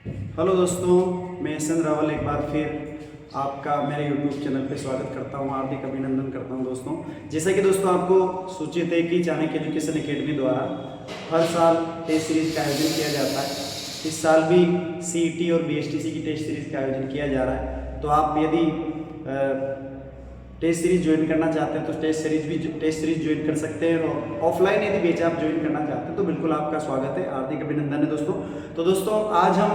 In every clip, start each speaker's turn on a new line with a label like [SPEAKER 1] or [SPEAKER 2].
[SPEAKER 1] Hello दोस्तों, मैं S N Rawal एक बार फिर आपका मेरे यूट्यूब चैनल पे स्वागत करता हूँ, हार्दिक अभिनंदन करता हूँ दोस्तों। जैसा कि दोस्तों आपको सूचित है कि चाणक्य एजुकेशन एकेडमी द्वारा हर साल टेस्ट सीरीज का आयोजन किया जाता है। इस साल भी सीईटी और बीएसटीसी की टेस्ट सीरीज का आयोजन किया जा रहा है। तो आप यदि टेस्ट सीरीज ज्वाइन करना चाहते हैं तो टेस्ट सीरीज ज्वाइन कर सकते हैं, और ऑफलाइन यदि बैच आप ज्वाइन करना चाहते हैं तो बिल्कुल आपका स्वागत है, हार्दिक अभिनंदन है दोस्तों। तो दोस्तों आज हम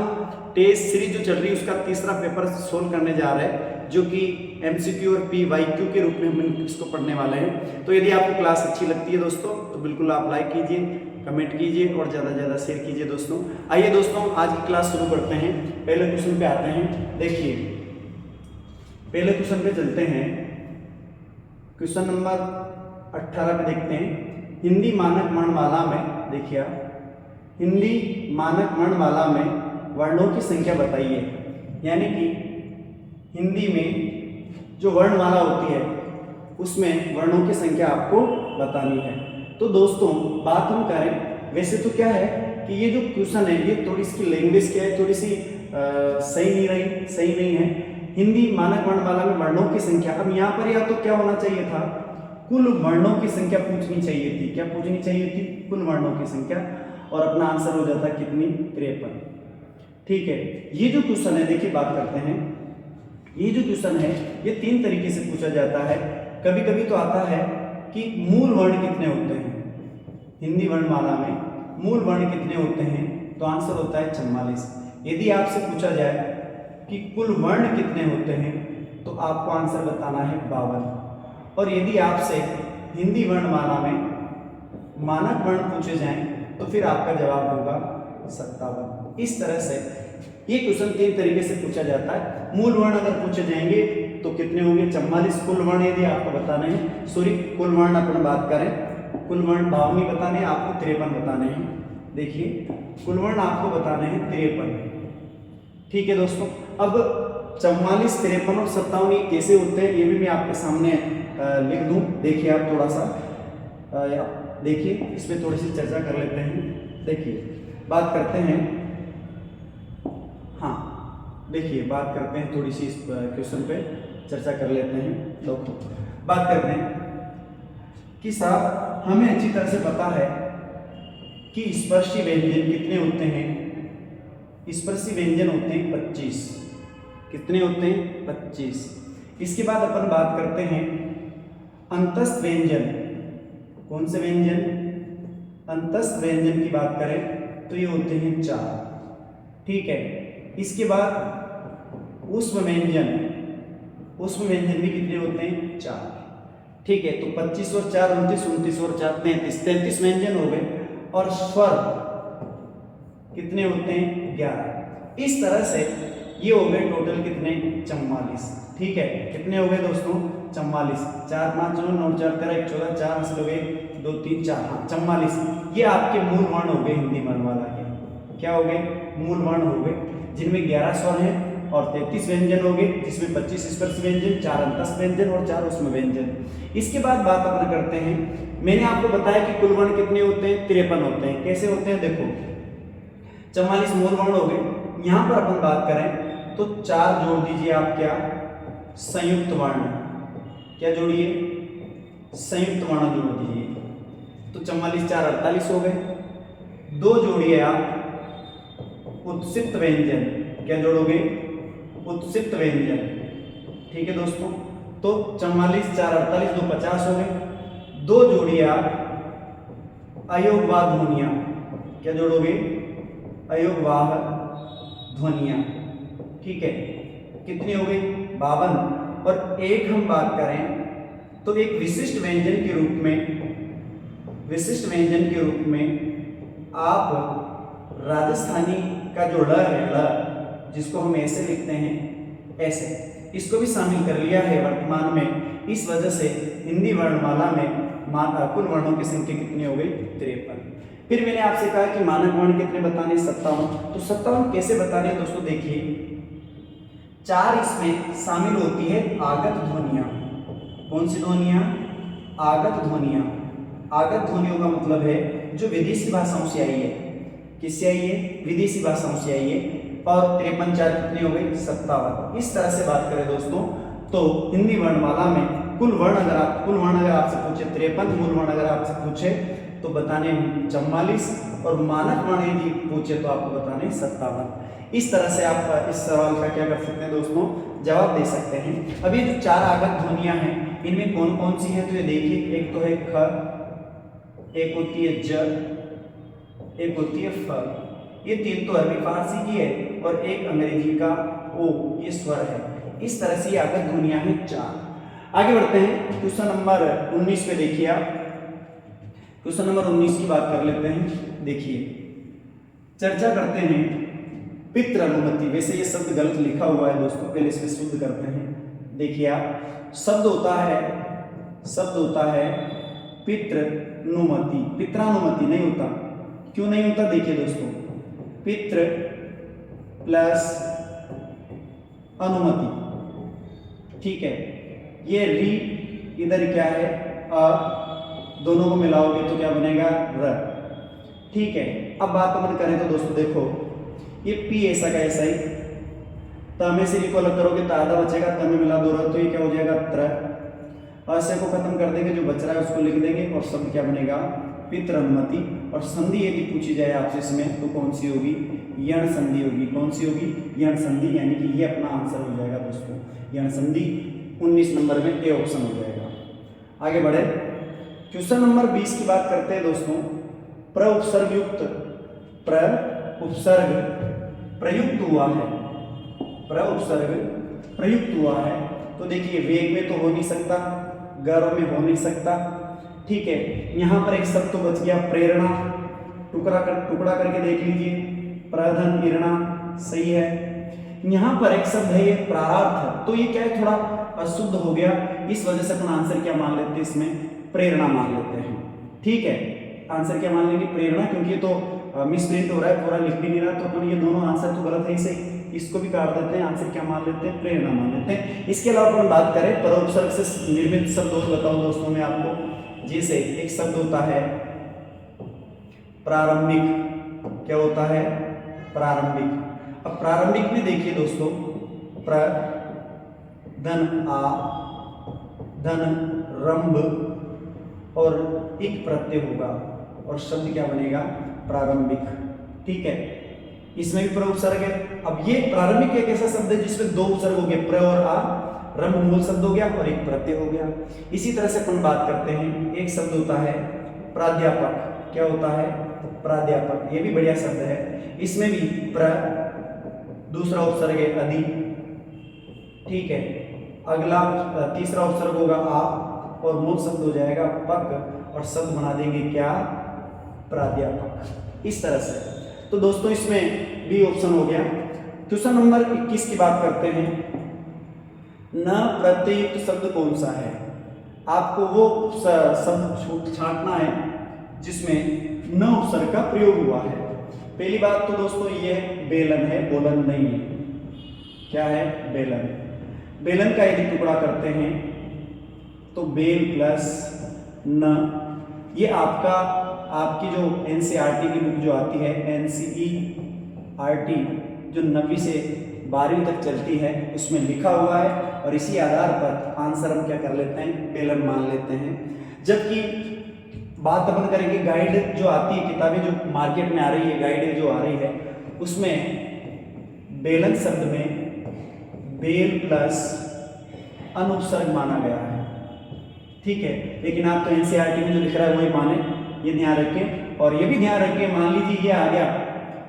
[SPEAKER 1] टेस्ट सीरीज जो चल रही है उसका तीसरा पेपर सोल्व करने जा रहे हैं, जो कि एमसीक्यू और पीवाईक्यू के रूप में हम इसको पढ़ने वाले हैं। तो यदि आपको क्लास अच्छी लगती है दोस्तों तो बिल्कुल आप लाइक कीजिए, कमेंट कीजिए और ज़्यादा से ज़्यादा शेयर कीजिए दोस्तों। आइए दोस्तों आज की क्लास शुरू करते हैं। पहले क्वेश्चन पे आते हैं। देखिए पहले क्वेश्चन पे चलते हैं। क्वेश्चन नंबर 18 पे देखते हैं। हिंदी मानक वर्णमाला में देखिए आप, हिंदी मानक वर्णमाला में वर्णों की संख्या बताइए। यानी कि हिंदी में जो वर्णमाला होती है उसमें वर्णों की संख्या आपको बतानी है। तो दोस्तों बात हम करें, वैसे तो क्या है कि ये जो क्वेश्चन है ये थोड़ी इसकी लैंग्वेज क्या है, थोड़ी सी सही नहीं है। हिंदी मानक वर्णमाला में वर्णों की संख्या, अब यहाँ पर या तो क्या होना चाहिए था, कुल वर्णों की संख्या पूछनी चाहिए थी। क्या पूछनी चाहिए थी? कुल वर्णों की संख्या, और अपना आंसर हो जाता कितनी? 53। ठीक है, ये जो क्वेश्चन है देखिए बात करते हैं। ये जो क्वेश्चन है ये 3 तरीके से पूछा जाता है। कभी कभी तो आता है कि मूल वर्ण कितने होते हैं हिंदी वर्णमाला में, मूल वर्ण कितने होते हैं, तो आंसर होता है 44। यदि आपसे पूछा जाए कि कुल वर्ण कितने होते हैं तो आपको आंसर बताना है 52। और यदि आपसे हिंदी वर्णमाला में मानक वर्ण पूछे जाएं तो फिर आपका जवाब होगा 57। इस तरह से ये क्वेश्चन 3 तरीके से पूछा जाता है। मूल वर्ण अगर पूछे जाएंगे तो कितने होंगे? 44। कुल वर्ण यदि आपको बताने हैं, सॉरी कुल वर्ण अपन बात करें, कुल वर्ण 52 बताने हैं, आपको 53 बताने हैं। देखिए कुल वर्ण आपको बताने हैं 53। ठीक है दोस्तों, अब 44, 53 और 57 ये कैसे होते हैं ये भी मैं आपके सामने लिख दूं। देखिए आप थोड़ा सा देखिए, इस पर थोड़ी सी चर्चा कर लेते हैं। देखिए बात करते हैं, हाँ देखिए बात करते हैं थोड़ी सी इस क्वेश्चन पे चर्चा कर लेते हैं। दोस्तों बात करते हैं कि साहब हमें अच्छी तरह से पता है कि स्पर्शी व्यंजन कितने होते हैं। स्पर्शी व्यंजन होते हैं 25। कितने होते हैं? 25। इसके बाद अपन बात करते हैं अंतस्थ व्यंजन। कौन से व्यंजन? अंतस्थ व्यंजन की बात करें तो ये होते हैं 4। ठीक है, इसके बाद ऊष्म व्यंजन, ऊष्म व्यंजन भी कितने होते हैं? 4। ठीक है, तो 25 और 4 29, 29 और 4 33, 33 व्यंजन हो गए। और स्वर कितने होते हैं? 11। इस तरह से ये हो गए टोटल कितने? 44। ठीक है, कितने हो गए दोस्तों? 44। 4 5 9 9 4 13 1 14, 4 हासिल हो गए, 2 3 4, हाँ 44। ये आपके मूल वर्ण हो गए हिंदी वर्णमाला के। क्या हो गए? मूल वर्ण हो गए, जिनमें 11 स्वर हैं और 33 व्यंजन हो गए, जिसमें 25 स्पर्श व्यंजन, 4 अंतस्थ व्यंजन और 4 ऊष्म व्यंजन। इसके बाद बात अपन करते हैं, मैंने आपको बताया कि कुल वर्ण कितने होते हैं? 53 होते हैं। कैसे होते हैं? देखो 44 मूल वर्ण हो गए। यहां पर अपन बात करें तो 4 जोड़ दीजिए आप, क्या? संयुक्त वर्ण। क्या जोड़िए? संयुक्त वर्ण जोड़ दीजिए, तो 44 4 48 हो गए। 2 जोड़िए आप उत्सित व्यंजन। क्या जोड़ोगे? उत्सित व्यंजन। ठीक है दोस्तों, तो 44 4 48 2 50 हो गए। 2 जोड़िए आप अयोगवाह ध्वनियां। क्या जोड़ोगे? अयोगवाह ध्वनियां। ठीक है, कितनी हो गई? 52। और एक हम बात करें तो एक विशिष्ट व्यंजन के रूप में, विशिष्ट व्यंजन के रूप में आप राजस्थानी का जो ल है, ल जिसको हम ऐसे लिखते हैं, ऐसे, इसको भी शामिल कर लिया है वर्तमान में। इस वजह से हिंदी वर्णमाला में कुल वर्णों की संख्या कितनी हो गई? 53। फिर मैंने आपसे कहा कि मानक वर्ण कितने बताने? 57। तो 57 कैसे बताने दोस्तों? देखिए 4 इसमें शामिल होती है आगत ध्वनियां। कौन सी ध्वनियां? आगत ध्वनियां। आगत ध्वनियों का मतलब है जो विदेशी भाषाओं से आई है। किससे आई है? विदेशी भाषाओं से आई है। और 53 4 कितने हो गए? 57। इस तरह से बात करें दोस्तों तो हिंदी वर्णमाला में कुल वर्ण अगर आपसे पूछे 53, मूल वर्ण अगर आपसे पूछे तो बताने 44 और मानक वर्ण यदि पूछे तो आपको बताने 57। इस तरह से आप इस सवाल का क्या कर सकते हैं दोस्तों? जवाब दे सकते हैं। अब ये जो 4 आगत ध्वनियां हैं इनमें कौन कौन सी है? तो ये देखिए, एक तो है ख, एक होती है ज, एक होती है फ। ये 3 तो अरबी फारसी की है और एक अंग्रेजी का ओ, ये स्वर है। इस तरह से आगत ध्वनियां हैं 4। आगे बढ़ते हैं क्वेश्चन नंबर 19 पे देखिए आप। क्वेश्चन नंबर 19 की बात कर लेते हैं। देखिए, चर्चा करते हैं पितृ अनुमति। वैसे ये शब्द गलत लिखा हुआ है दोस्तों, पहले इसे शुद्ध करते हैं। देखिए आप, शब्द होता है पितृनुमति। पित्रानुमति नहीं होता। क्यों नहीं होता? देखिए दोस्तों, पितृ प्लस अनुमति, ठीक है। ये री इधर क्या है? अ, दोनों को मिलाओगे तो क्या बनेगा? र, ठीक है। अब बात अपन करें तो दोस्तों देखो, ये पी ऐसा का ऐसा ही, तमे से री को अलग करोगे तो आधा बचेगा, तमे मिला दो र तो ये क्या हो जाएगा? त्र। अस्य को खत्म कर देंगे, जो बच रहा है उसको लिख देंगे और शब्द क्या बनेगा? पितृ अनुमति। और संधि यदि पूछी जाए आपसे इसमें तो कौन सी होगी? यण संधि होगी। कौन सी होगी? यण संधि, यानी कि ये अपना आंसर हो जाएगा दोस्तों, यण संधि। 19 नंबर में ए ऑप्शन हो जाएगा। आगे बढ़े, क्वेश्चन नंबर 20 की बात करते हैं दोस्तों। प्र उपसर्ग युक्त, प्र उपसर्ग प्रयुक्त हुआ है, प्र उपसर्ग प्रयुक्त हुआ है। तो देखिए, वेग में तो हो नहीं सकता, गर्व में हो नहीं सकता, ठीक है। यहां पर एक शब्द तो बच गया, प्रेरणा। टुकड़ा करके देख लीजिए, प्रधन इरणा, सही है। यहां पर एक शब्द है ये प्रारार्थ, तो ये क्या है? थोड़ा अशुद्ध हो गया, इस वजह से अपन आंसर क्या मान लेते हैं? इसमें प्रेरणा मान लेते हैं, ठीक है। आंसर क्या मान लेंगे? प्रेरणा, क्योंकि ये तो मिसप्रिंट हो रहा है, पूरा लिख भी नहीं रहा, तो अपन ये दोनों आंसर तो गलत है, इसे इसको भी काट देते हैं। आंसर क्या मान लेते हैं? प्रेरणा मान लेते हैं। इसके अलावा अपन बात करें परोपसर्ग से निर्मित शब्द और बताऊं दोस्तों मैं आपको। जैसे एक शब्द होता है प्रारंभिक। क्या होता है? प्रारंभिक। अब प्रारंभिक में देखिए दोस्तों, प्र धन आ धन रंभ और एक प्रत्यय होगा और शब्द क्या बनेगा? प्रारंभिक, ठीक है। इसमें भी प्र उपसर्ग है। अब ये प्रारंभिक एक ऐसा शब्द है जिसमें 2 उपसर्ग हो गए, प्र और आ। रंभ मूल शब्द हो गया और एक प्रत्यय हो गया। इसी तरह से अपन बात करते हैं, एक शब्द होता है प्राध्यापक। क्या होता है? प्राध्यापक। ये भी बढ़िया शब्द है। इसमें भी प्र, दूसरा उपसर्ग है अधि, ठीक है। अगला तीसरा उपसर्ग होगा आ और मूल शब्द हो जाएगा पक और शब्द बना देंगे क्या? प्राध्यापक। इस तरह से तो दोस्तों इसमें बी ऑप्शन हो गया। क्वेश्चन नंबर 21 की बात करते हैं। न प्रत्ययुक्त शब्द कौन सा है? आपको वो शब्द छांटना है जिसमें न उपसर्ग का प्रयोग हुआ है। पहली बात तो दोस्तों ये बेलन है, बोलन नहीं है। क्या है? बेलन। बेलन का यदि टुकड़ा करते हैं तो बेल प्लस न, ये आपकी जो एनसीईआरटी की बुक जो आती है, एनसीईआरटी जो 9वीं से 12वीं तक चलती है, उसमें लिखा हुआ है और इसी आधार पर आंसर हम क्या कर लेते हैं? बेलन मान लेते हैं। जबकि बात अपन करेंगे गाइड जो आती है, किताबें जो मार्केट में आ रही है, गाइड जो आ रही है, उसमें बेलन शब्द में बेल प्लस अनुपसर्ग माना गया है, ठीक है। लेकिन आप तो एनसीईआरटी में जो लिख रहा है वही माने, ये ध्यान रखें। और ये भी ध्यान रखें, मान लीजिए ये आ गया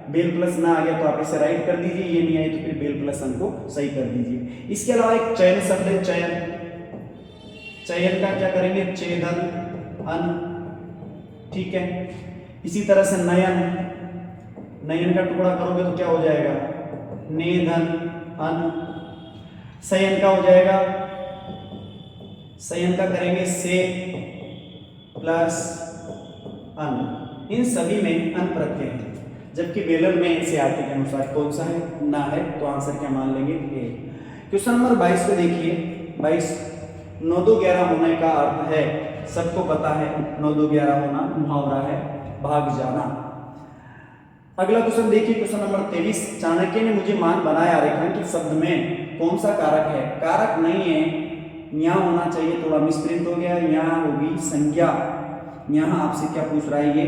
[SPEAKER 1] बेल प्लस ना आ गया तो आप इसे राइट कर दीजिए, ये नहीं आए तो फिर बेल प्लस अन को सही कर दीजिए। इसके अलावा एक चयन शब्द है, चयन का क्या करेंगे? चेदन अन, ठीक है। इसी तरह से नयन का टुकड़ा करोगे तो क्या हो जाएगा? नेधन अन। सयन का हो जाएगा, सयन का करेंगे से प्लस अन। इन सभी में अन प्रत्यय है, जबकि बेलन में एनसीईआरटी के अनुसार कौन सा है? ना है, तो आंसर क्या मान लेंगे? ए। क्वेश्चन नंबर 22 पे देखिए। 22 9 2 11 होने का अर्थ है, सबको पता है 9 2 11 होना मुहावरा है, भाग जाना। अगला क्वेश्चन देखिए, क्वेश्चन नंबर 23। चाणक्य ने मुझे मान बनाया रेखांकित शब्द में कौन सा कारक है? कारक नहीं है, यहाँ होना चाहिए, थोड़ा मिसप्रिंट हो गया, यहाँ होगी संज्ञा। यहाँ आपसे क्या पूछ रहा है? ये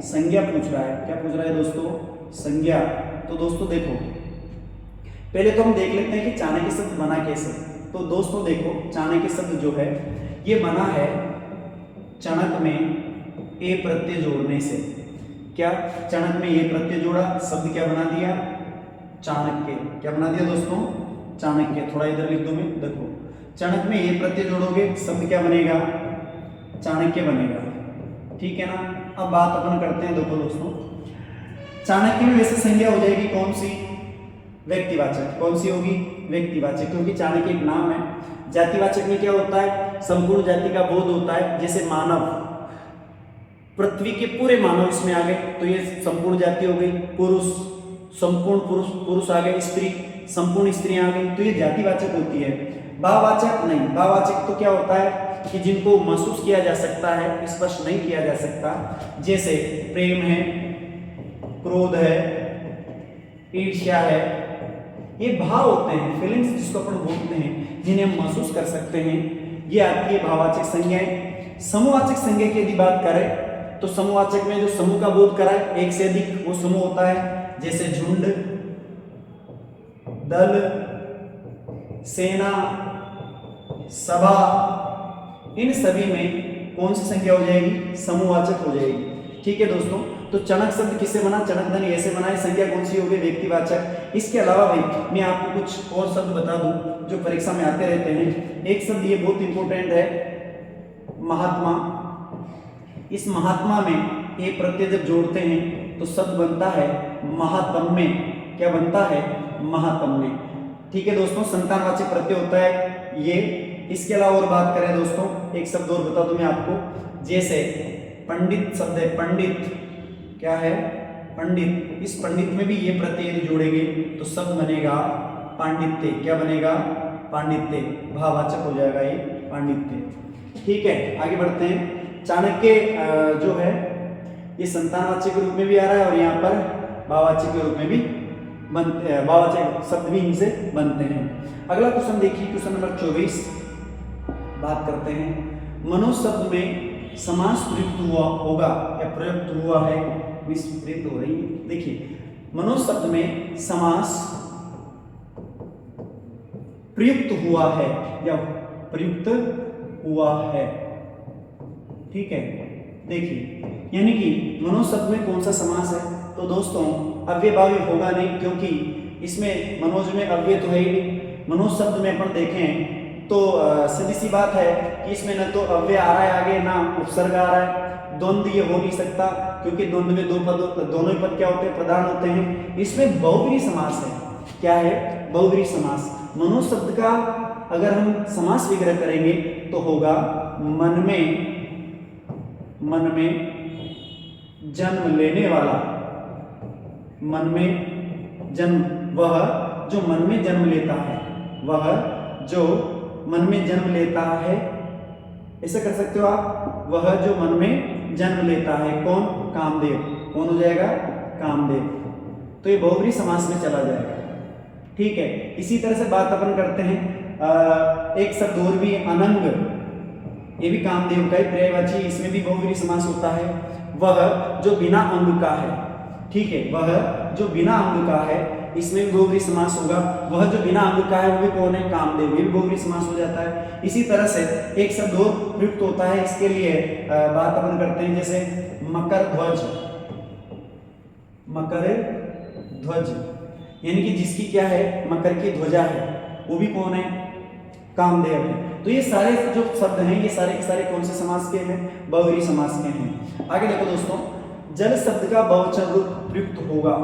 [SPEAKER 1] संज्ञा पूछ रहा है। क्या पूछ रहा है दोस्तों? संज्ञा। तो दोस्तों देखो, पहले तो हम देख लेते हैं कि चाणक्य शब्द बना कैसे। तो दोस्तों देखो, चाणक्य शब्द जो है ये बना है चणक में ए प्रत्यय जोड़ने से। क्या? चणक में ए प्रत्यय जोड़ा, शब्द क्या बना दिया? चाणक्य। क्या बना दिया दोस्तों? चाणक्य। थोड़ा इधर लिख दो, मैं देखो, चणक में ए प्रत्यय जोड़ोगे, शब्द क्या बनेगा? चाणक्य बनेगा। ठीक है ना? अब बात अपन करते हैं, देखो दोस्तों, चाणक्य में वैसे संज्ञा हो जाएगी कौन सी? व्यक्तिवाचक। कौन सी होगी? व्यक्तिवाचक, क्योंकि चाणक्य एक नाम है। जातिवाचक में क्या होता है? संपूर्ण जाति का बोध होता है। जैसे मानव, पृथ्वी के पूरे मानव इसमें आ गए, तो ये संपूर्ण जाति हो गई। पुरुष, संपूर्ण पुरुष, पुरुष आ गए। स्त्री, संपूर्ण स्त्री आ गई, तो ये जातिवाचक होती है। भाववाचक नहीं। भाववाचक तो क्या होता है कि जिनको महसूस किया जा सकता है, स्पष्ट नहीं किया जा सकता। जैसे प्रेम है, क्रोध है, ईर्ष्या है, ये भाव होते हैं, फीलिंग्स जिसको अपन बोलते हैं, जिन्हें हम महसूस कर सकते हैं, ये आती है भाववाचक संज्ञाएं। समूहवाचक संज्ञा की यदि बात करें तो समूहवाचक में जो समूह का बोध कराए, एक से अधिक वो समूह होता है। जैसे झुंड, दल, सेना, सभा, इन सभी में कौन सी संख्या हो जाएगी? समूहवाचक हो जाएगी। ठीक है दोस्तों, तो चणक शब्द किससे बना? चणक ध्वनि ऐसे बना है। संज्ञा कौन सी हो गई? व्यक्तिवाचक। इसके अलावा भाई मैं आपको कुछ और शब्द बता दूं जो परीक्षा में आते रहते हैं। एक शब्द ये बहुत इंपॉर्टेंट है, महात्मा। इस महात्मा में ए प्रत्यय जब जोड़ते हैं तो शब्द बनता है महात्म्य। क्या बनता है? महात्म्य। ठीक है दोस्तों, संतानवाचक प्रत्यय होता है ये। इसके अलावा और बात करें दोस्तों, एक शब्द और बता दूं मैं आपको, जैसे पंडित शब्द है, पंडित। क्या है? पंडित। इस पंडित में भी ये प्रत्यय यदि जोड़ेंगे तो शब्द बनेगा पांडित्य। क्या बनेगा? पांडित्य। भाववाचक हो जाएगा ये पांडित्य। ठीक है, आगे बढ़ते हैं। चाणक्य जो है ये संतानवाचक के रूप में भी आ रहा है और यहाँ पर भाववाचक के रूप में भी बनते हैं, भाववाचक शब्द भी इनसे बनते हैं। अगला क्वेश्चन देखिए, क्वेश्चन नंबर 24। बात करते हैं, मनुष्य शब्द में समास प्रयुक्त हुआ होगा या प्रयुक्त हुआ है? विस्मृत हो रही है। देखिए, मनुष्य शब्द में समास प्रयुक्त हुआ है या प्रयुक्त हुआ है। ठीक है, देखिए, यानी कि मनुष्य शब्द में कौन सा समास है? तो दोस्तों अव्ययभावी होगा नहीं, क्योंकि इसमें मनोज में अव्यय तो है ही नहीं। मनोज शब्द में अपन देखें तो सीधी सी बात है कि इसमें न तो अव्यय आ रहा है आगे, ना उपसर्ग आ रहा है। द्वंद्व ये हो नहीं सकता, क्योंकि द्वंद्व में दो पद, दोनों ही पद क्या होते हैं? प्रधान होते हैं। इसमें बहुव्रीहि समास है। क्या है? बहुव्रीहि समास। मनुष्य शब्द का अगर हम समास विग्रह करेंगे तो होगा मन में जन्म लेने वाला। मन में जन्म, वह जो मन में जन्म लेता है, वह जो मन में जन्म लेता है, ऐसे कर सकते हो आप, वह जो मन में जन्म लेता है। कौन? कामदेव। कौन हो जाएगा? कामदेव। तो ये बहुव्रीहि समास में चला जाएगा। ठीक है, इसी तरह से बात अपन करते हैं, एक शब्द और भी, अनंग। ये भी कामदेव का ही पर्यायवाची, इसमें भी बहुव्रीहि समास होता है। वह जो बिना अंग का है। ठीक है, वह जो बिना अंग का है, इसमें भी बहुव्रीहि समास होगा। वह जो बिना अंग का है वो भी कौन है? कामदेव। ये भी बहुव्रीहि समास हो जाता है। इसी तरह से एक शब्द और प्रयुक्त होता है, इसके लिए बात अपन करते हैं, जैसे मकर ध्वज। मकर ध्वज यानी कि जिसकी क्या है? मकर की ध्वजा है, वो भी कौन है? कामदेव है। तो ये सारे जो शब्द हैं, ये सारे के सारे कौन से समास के हैं? बहुव्रीहि समास के हैं। आगे देखो दोस्तों, जल शब्द का बहुवचन रूप प्रयुक्त होगा,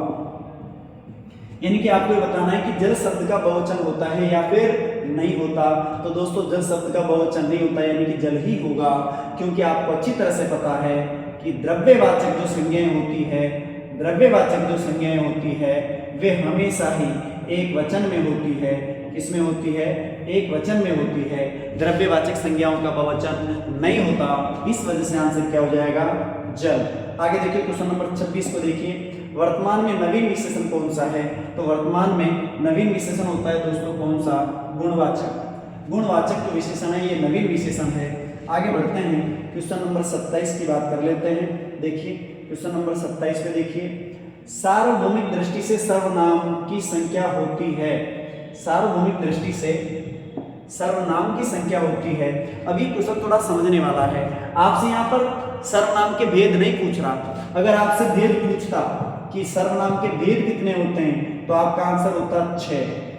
[SPEAKER 1] यानी कि आपको ये बताना है कि जल शब्द का बहुवचन होता है या फिर नहीं होता। तो दोस्तों जल शब्द का बहुवचन नहीं होता, यानी कि जल ही होगा, क्योंकि आपको अच्छी तरह से पता है कि द्रव्यवाचक जो संज्ञाएं होती है, द्रव्यवाचक जो संज्ञाएं होती है, वे हमेशा ही एक वचन में होती है। किसमें होती है? एक वचन में होती है। द्रव्यवाचक संज्ञाओं का बहुवचन नहीं होता, इस वजह से आंसर क्या हो जाएगा? जल। आगे देखिए, क्वेश्चन नंबर 26 को देखिए। वर्तमान में नवीन विशेषण कौन सा है, तो वर्तमान में नवीन विशेषण होता है दोस्तों कौन सा, गुणवाचक। गुणवाचक जो विशेषण है ये नवीन विशेषण है। आगे बढ़ते हैं, क्वेश्चन नंबर 27 की बात कर लेते हैं। देखिए क्वेश्चन नंबर 27 पे देखिए, सार्वभौमिक दृष्टि से सर्वनाम की संख्या होती है। सार्वभौमिक दृष्टि से सर्वनाम की संख्या होती है। अभी क्वेश्चन थोड़ा समझने वाला है। आपसे यहाँ पर सर्वनाम के भेद नहीं पूछ रहा। अगर आपसे भेद पूछता कि सर्वनाम के भेद कितने होते हैं, तो आपका आंसर होता 6।